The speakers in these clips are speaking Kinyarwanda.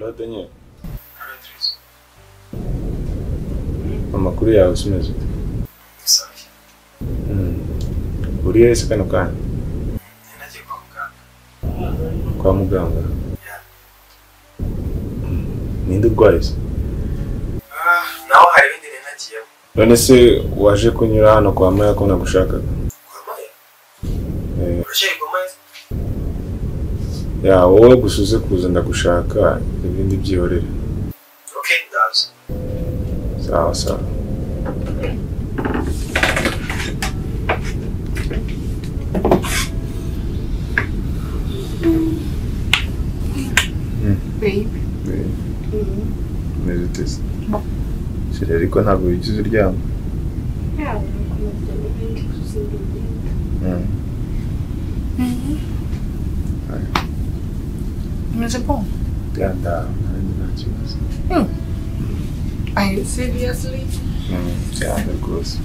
Karate nye. Amakuru yawe usimeze ute? Safi. Uriyo ese kano kana? Nagiye kwa muganga. Kwa muganga? Yeah. Ninde urwaye se? Naho hari ibindi nagiye. None se waje kunyura hano kwa Maya ko nagushakaga? Kwa Maya? Urashaka kwa Maya? Ya wowe gusuze kuza ndagushaka ibindi byihorere. Okay, ndazi. Sawa sawa. Baby. Neza utese. Shira ariko ntabwo wigize uryama. Yeah, mas é bom. Ganda, ainda não tinha. Are you seriously? Yeah, of course.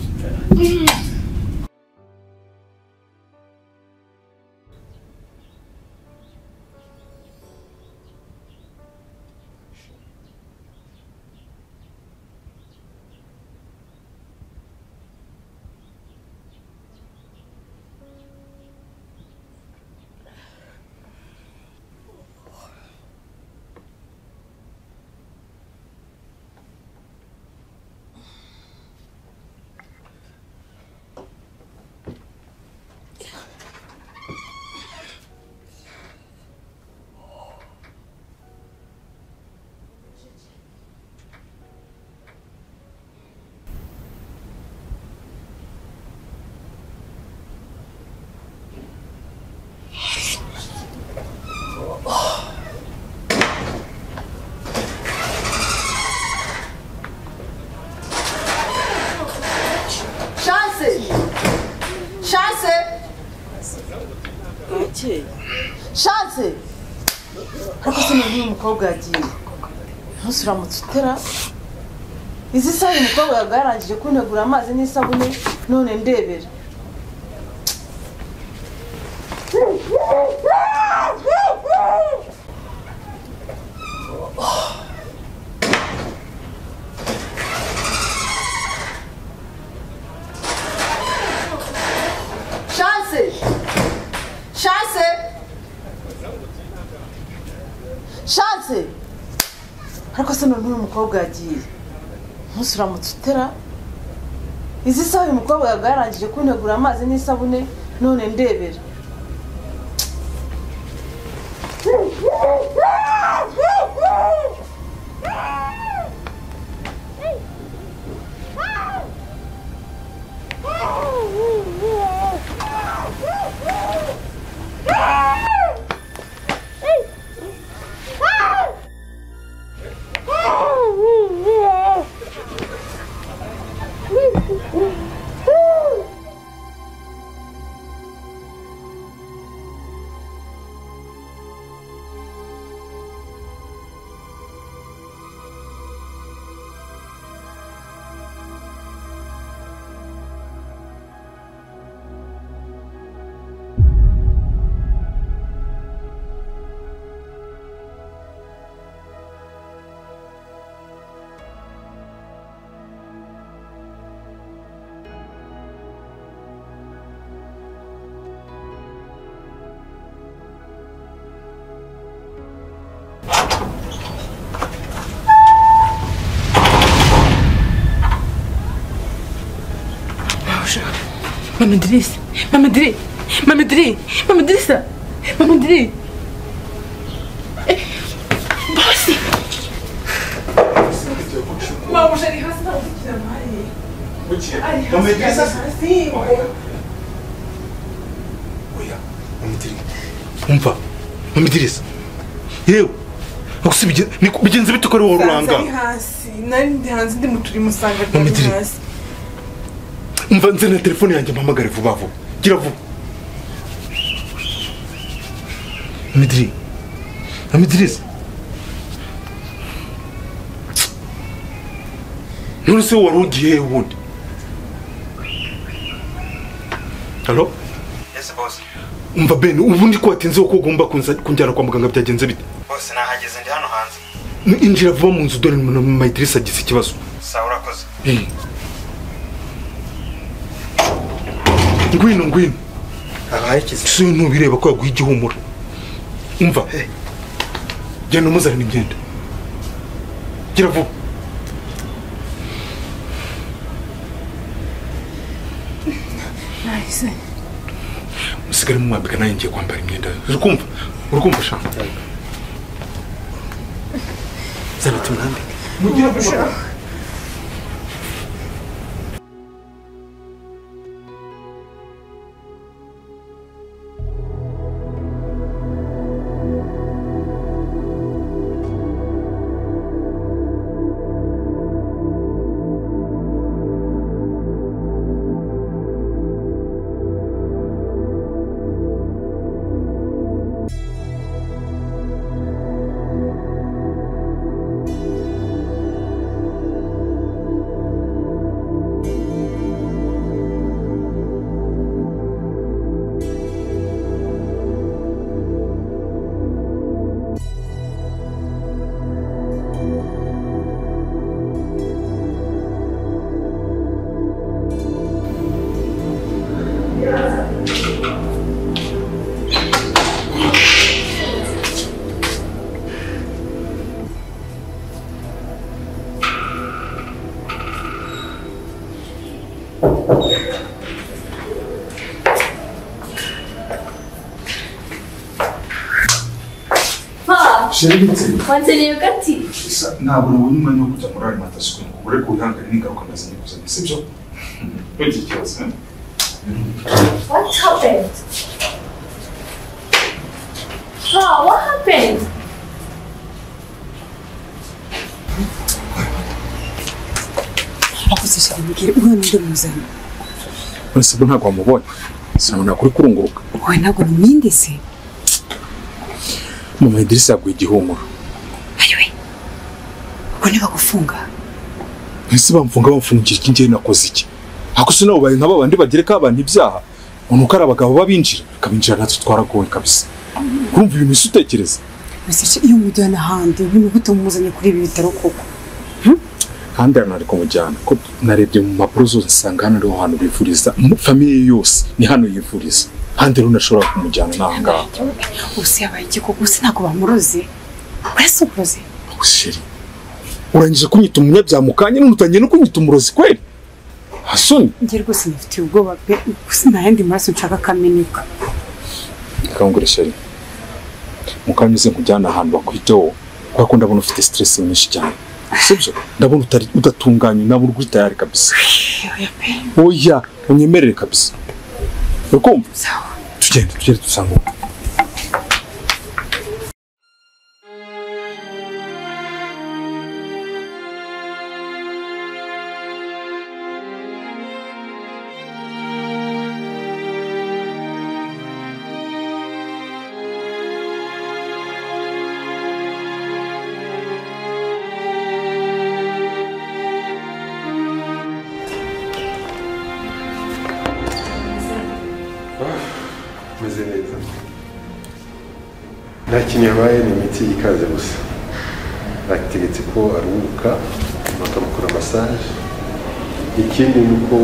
Chance! Ariko se n'uyu mukobwa yagiye. Ntusuramutse utera. Izi saha umukobwa yagarangije kuntegura amazi n'isabune none ndebera. Chance! Ariko se n'uyu mukobwa yagiye. Ntusuramutse utera. Izi saha umukobwa yagarangije kuntegura amazi n'isabune none ndebera. Mama Idrissa, Mama Idrissa, Mama Idrissa, Mama Idrissa, Mama Idrissa. Bossy. Mama, já lhe rastou o que é mais. Mama Idrissa. Sim. Oya, Mama Idrissa. Umva, Mama Idrissa. Eu. Akusibije bigenze bitukore wo ruranga. Nari ndi hanze ndi muturi musanga hasi. Umva nze na telefone yanjye mpamagare vuba vuba. Gira vuba. Mama Idrissa. None se warugiye wundi. Hello? Yes boss. Umva Ben, ubundi ko watinze uko ugomba kunjyana kwa muganga byagenze bite? Boss nahageze ndi hano hanze. injira vuba mu nzu dore Mayidirisa agize ikibazo. Sawa urakoze. Ngwino. Abaye kizi. Si ntubireba ko yaguha igihumura. Umva. Genda umuzanire imyenda. Gira vuba. Nice. Musigare mumwambika naye ngiye kwambara imyenda. Urikumva sha? Zana tumwambike. Mugira vuba. Wanzaniye agati. Ntabwo nabonye umwanya wo kujya muri alimantasiyo ngo ure kuhangana n'ingaruka ndazanye kuzana sibyo? Iki kibazo. What happened? What happened? Akoze cyane mbwira umwana ndi muzana. Ese bo ntabwo wamubonye. Sinabona kuri kurunguruka. Wowe ntabwo numinde se. Mama Idirisa yaguye igihumuro. Ayiwe. Ubwo nibagufunga. Ese bamfungira iki ngiye nakoze iki? Ako se nabo baye nk'aba bandi bagereka abantu ibyaha. Unuko ari abagabo babinjira, kabinjira natwe twaragoye kabisa. Urumva ibintu isutekereza. Ese iyo mujyana handi ibintu gutumuzanye kuri ibi bitaro koko. Handi ari kumujyana ko narebye mu mapuro zose nsanga hano ariho hantu bivuriza. Famiye yose ni hano yivuriza. Handi rero nashobora kumujyana nanga. Usi yabaye iki koko se nako bamuroze. Wese uroze. Sheri. Urangije kunyita umunyabyamukanyi n'utangiye no kunyita umurozi kweli? Hasoni. Ngiye rwose nifitiye ubwoba pe. Gusa nahandi maraso nshaka kameneka. Kangure Sheri. Mukanyuze kujyana ahantu bakwiteho. Kuko ndabona ufite stress nyinshi cyane. Sibyo? Ndabona udatunganye nabwo uri tayari kabisa. Oya, unyemerere kabisa. Ukumva? Sawa. Tugende dusanga. Meze neza. Nta kintu yabaye ni imiti ikaze gusa. Bategetse ko aruhuka bakamukora massage. Ikindi ni uko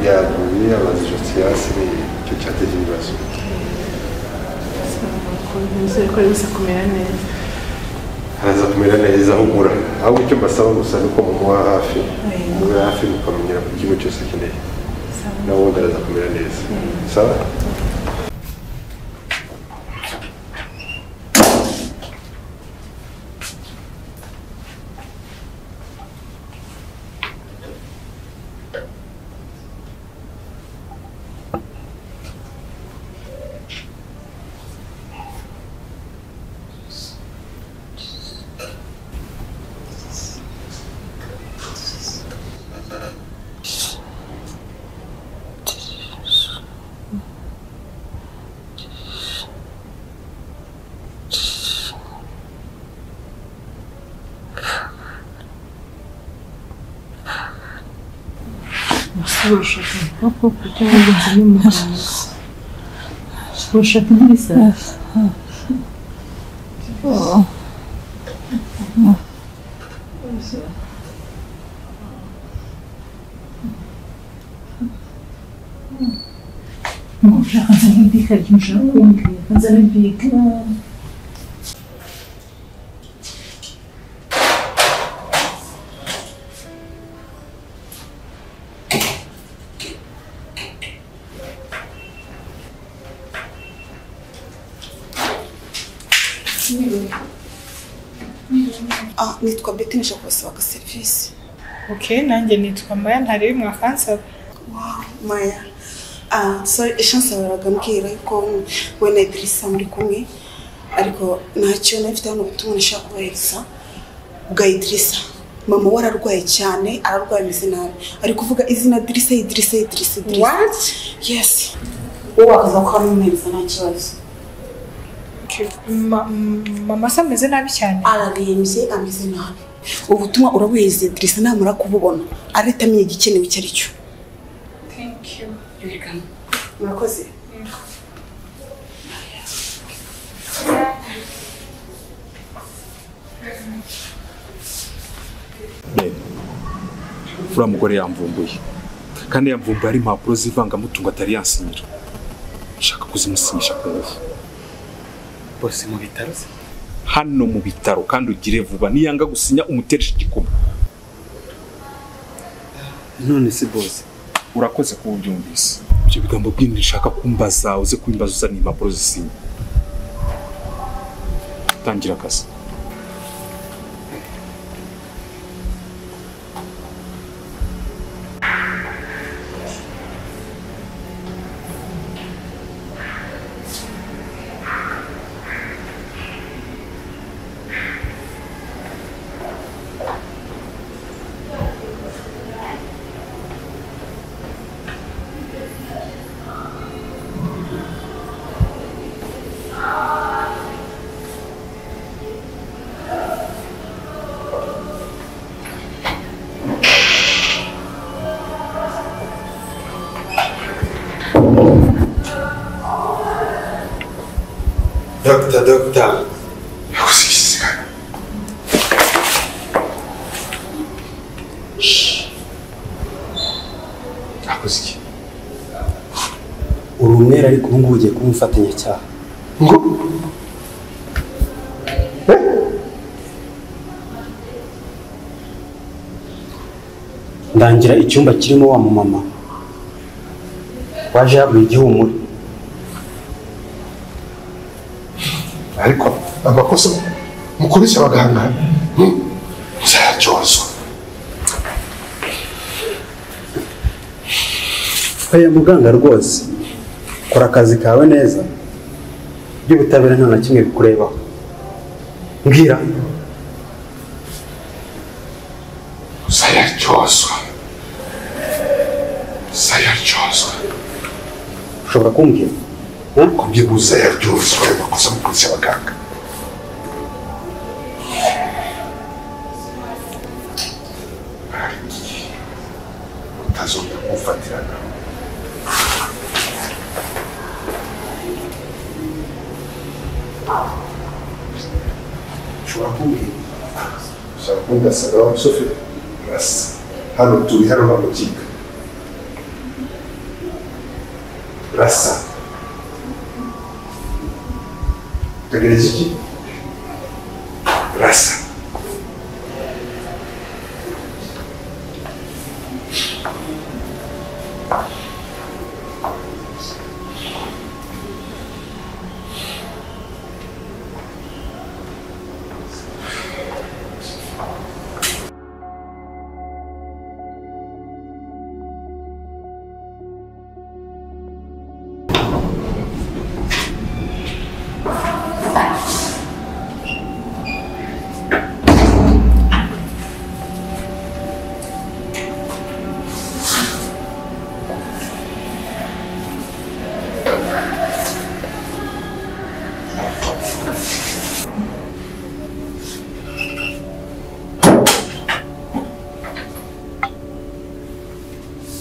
yaguye abaza ijosi hasi nicyo cyateje ibibazo. Araza kumera neza ahumura. Ahubwo icyo mbasaba gusa ni uko mumuha hafi. Mumuha hafi mukamumenyera ku kigo cyose akeneye. Nawe ubundi araza kumera neza. Sawa? Ushaka Idirisa? Mushaka nzabibika mushaka kumbwira nzabibika nitwa Betty nishaka kubasaba serivisi. Okay, nanjye nitwa Maya ntari mwakansaba. Wow, Maya. Sorry, chance baragambwira yuko we na Idrissa muri kumwe ariko ntacyo nafite hano ubutumwa nashaka kubahereza bwa Idrissa. Mama wararwaye cyane, ararwaye ameze nabi. Ari kuvuga izina Idrissa. What? Yes. Uwo akaza kwa mumeza nta kibazo. Mama se ameze nabi cyane. Ararembye ameze nabi. Ubutumwa urabuheze Idrissa namara kububona. Areta amenye igikenewe icyo ari cyo. Thank you. Welcome. Murakoze. Fura mugore yamvumbuye. Kandi yamvumbuye ari impapuro z'ivangamutungo atari yansinyira. Nshaka kuzimusinyisha ku ngufu. Bose mu bitaro se? Hano mu bitaro kandi ugire vuba niyanga gusinya umuteresha igikoma. None se bose Urakoze ko ubyumvise. Ibyo bigambo bw'indi nshaka kumbaza uze kwimbaza uzana impapuro zisinya. Tangira akazi. Doctor. Akoziki. urumwera ariko ubu ngubu ugiye kumufatanya cyaha. Ngo Ndangira icyumba kirimo wa mama waje yabwiye igihumure. ariko abakoso mukoresha abaganga muzacyozwa. Oya muganga rwose kora akazi kawe neza, by'ubutabera nta na kimwe bikurebaho. Mbwira Uzayacyozwa. ushobora kumbwira kubyo uzayacyozwa abakoso mukoresha abaganga. Utazongera kufatirana. Ushobora kumbwira ushobora kundasaba wa shoferi rasa hano turi hano bamukiga rasa tegereza iki rasa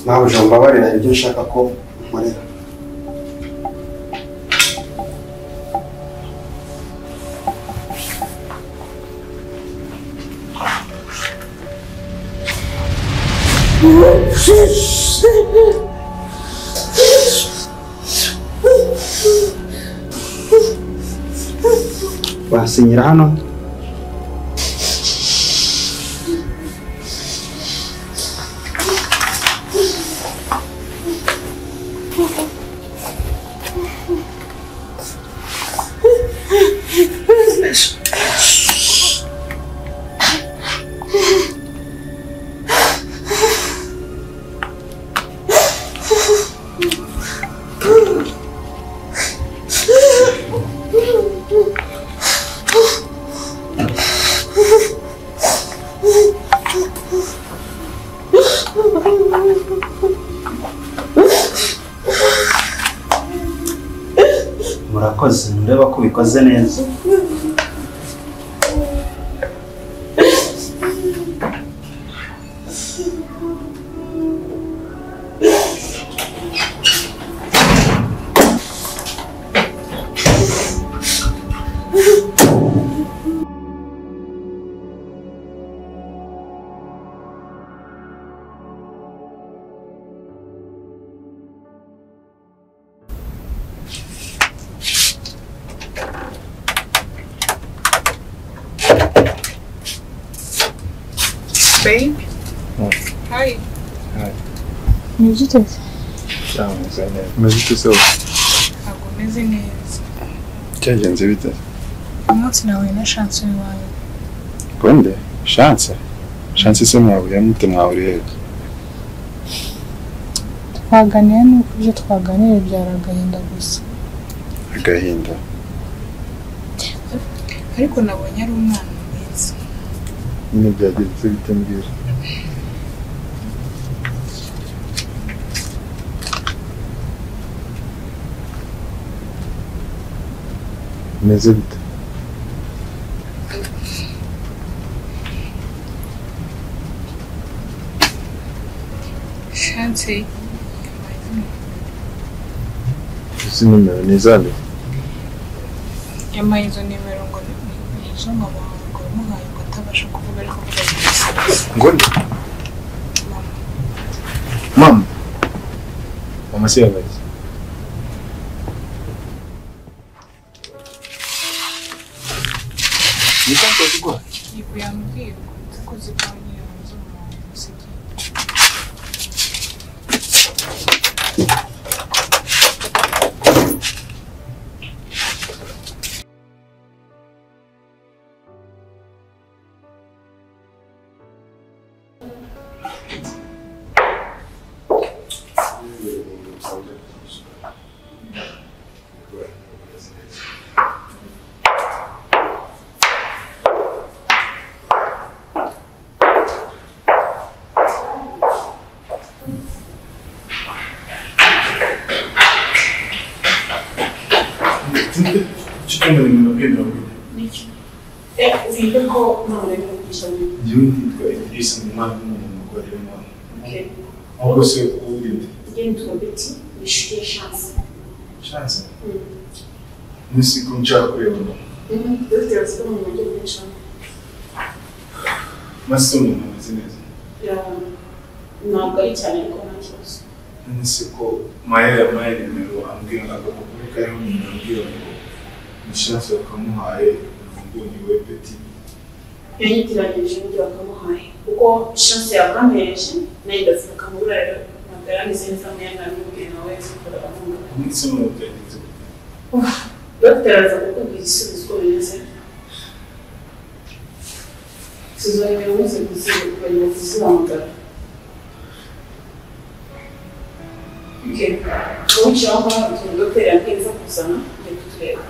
nawe ujambo mbabarira ibyo nshaka ko nkorera. Wasinyira hano? Murakoze, ndeba ko bikoze neza. Babe? Hi. Hi. Umeze ute? Umeze neza. Umeze ute se? Ntabwo umeze neza. Cyagenze bite? Umunsi nahuye na chance wawe. Konde? Chance? Chance se mwahuye mute mwahuriye he? Twaganira nuko ibyo twaganiriye byari agahinda gusa. Agahinda? Ariko nabonye ari umwana mwiza. Nyine byagenze bite mbwira? Umeze bite? Chance. Izi nimero ni izande? Yamaye izo nimero ngo nizo nk'abantu ngo bamuhaye ngo atabasha kuvuga ariko kuvuga igisubizo. Ngo nde? Mama. Mama se yabaye. Ni tanto zigwa. Ibu yambwiye ko zipanye zo mu musiki. Ko none n'umugisha ni. Yitwa Idrissa umwana w'umugore irimo. Okay. Ahubwo se urinde. Ngendo biti nishuye chance. Chance? Nisi kuncha kureba. Dufite aziko mu buryo bwinshi. Masomo n'amazi neza. Ya ntabwo ari cyane ko nta kibazo. Nisi ko Maya nimero ambwira agakuru kariho nimero ambwira ngo ni chance bakamuhaye ngo ni we petit. Yanyitiranyije n'ibyo bakamuhaye kuko chance yakampereje nayo ndafite akamubura rero ntabwo yaranize neza mwanya n'ubwira nawe zikora amuha. Nisi mu byagize. Dr. aza kukubwira igisubizo uko bimeze. Tuzongera umunsi kuziba kuzihamagara. Okay. Ubu cyangwa Dr. yabwiza kuzana njye kutureba.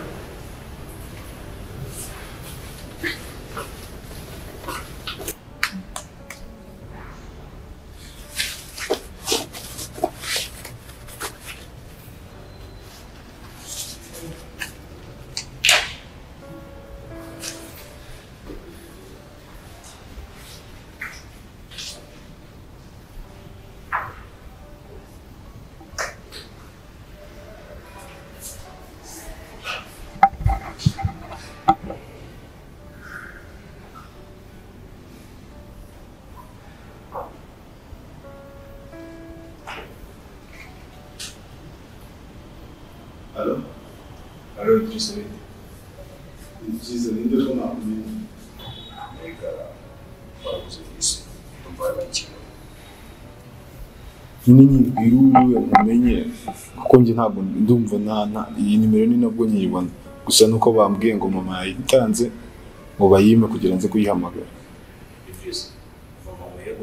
Halo? Halo, Idrissa Bindi. Nziza, ninde ko nakumenye? Reka, barabuze isi. Umva bakinyi. Nyibwira uyu mumenye kuko njye ntabwo ndumva iyi nimero ni nabwo nyibona. Gusa nuko bambwiye ngo mama yayitanze ngo bayime kugira nze kuyihamagara. Idrissa, mama yego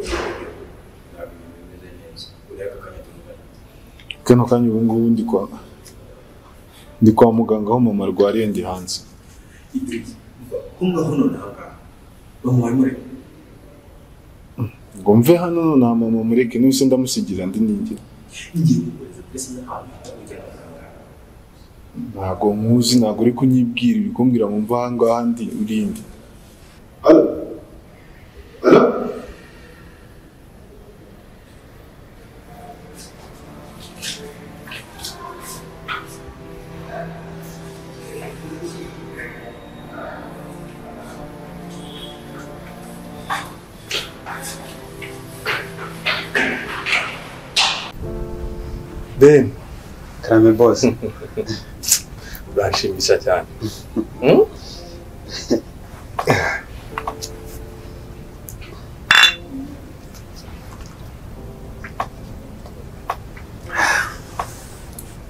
ntabwo bimeze neza. Ureka kanyatungana. Kano kanya ubu ngubu ndi kwa muganga aho mama arwariye ndi hanze. Kumva hano nanga bamwari ngo mve hano na mama mureke n'use ndamusigira ndi ningira. ngiye kugereza pesa n'ahantu Ntago nkuzi, ntago uri kunyibwira ibikumbwira ngo mva ahangaha ndi urindi. Halo? Halo? Ben, karame boss. uranshimisha cyane.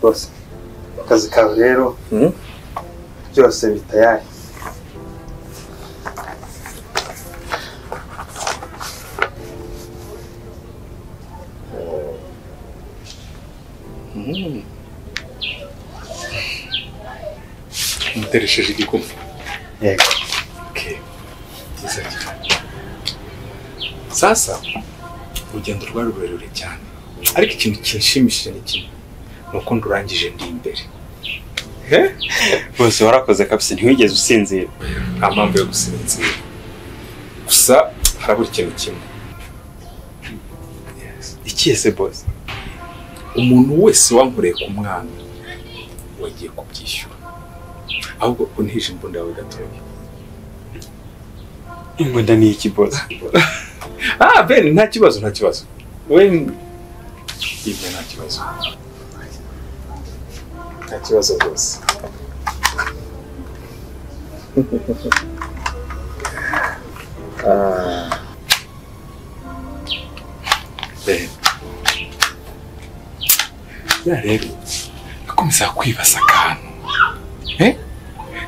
Boss, akazi kawe rero byose bitayari. Muteresheje igikoma. Yego. Okay. Nziza cyane. Sasa urugendo rwari rurerure cyane. Ariko ikintu kinshimishije ni kimwe. Nuko ndurangije ndi imbere. Boss warakoze kabisa, ntiwigeze usinzira. Nta mpamvu yo gusinzira. Gusa harabura ikintu kimwe. Ikihe boss? Umuntu wese wankoreye ku mwana wagiye kubyishyura. Ahubwo unihije imbunda yawe gatoya. Imbunda ni iki boss? Ben, nta kibazo. We ibyo nta kibazo. Nta kibazo rwose. Ben. Ya rero, nakomeza kwibaza akantu.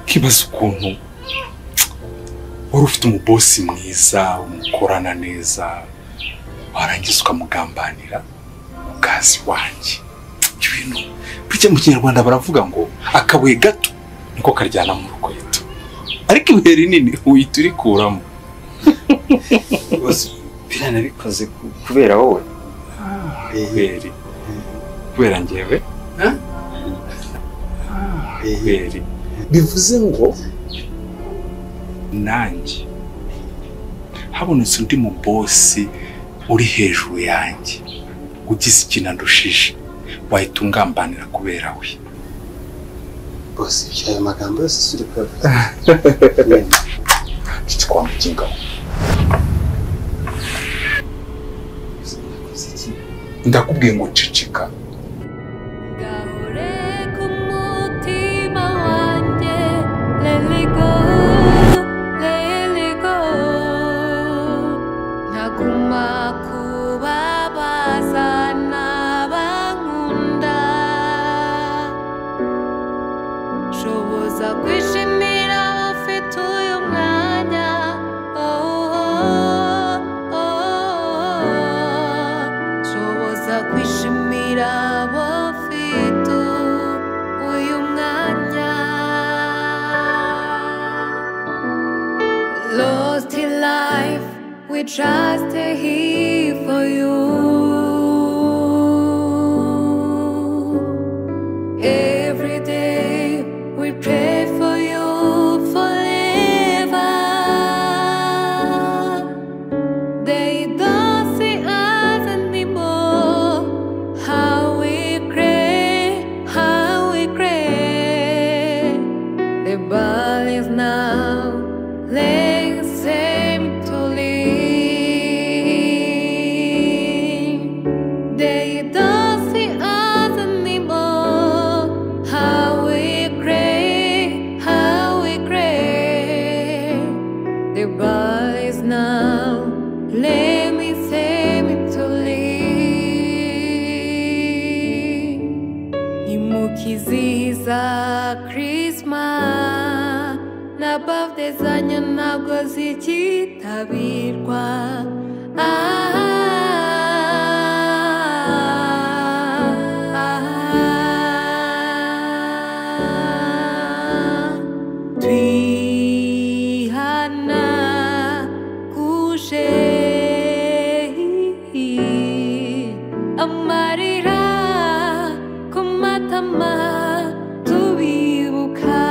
Kibaza ukuntu wari ufite umubosi mwiza, umukorana neza, warangiza ukamugambanira mukazi wanjye. Ibintu bityo mu Kinyarwanda baravuga ngo akabuye gato niko karyana mu rukweto, ariko ibuye rinini uhita urikuramo. Boss, biranabikoze kubera wowe. Kubera njyewe? Bivuze ngo nanjye habonetse undi mu bosi uri hejuru yanjye ugize ikintu ndushije, wahita ungambanira kubera we. Boss, icyo magambo yose suri kwa. Kwa mukinga. Ndakubwiye ngo cicika. Lost in life, we trust He for you. Every day we pray for you forever. They don't see us anymore. How we cry, the ball is now laying same to leave. tukizihiza Christmas na birthday zanyu ntabwo zikitabirwa twihana kuje amarira ku matama tubibuka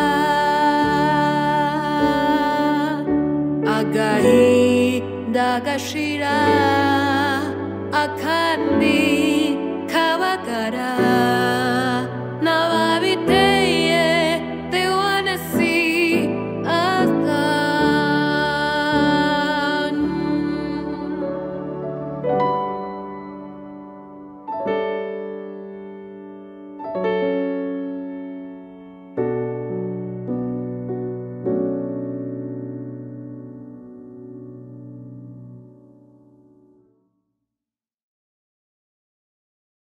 agahinda gashira akandi kabagara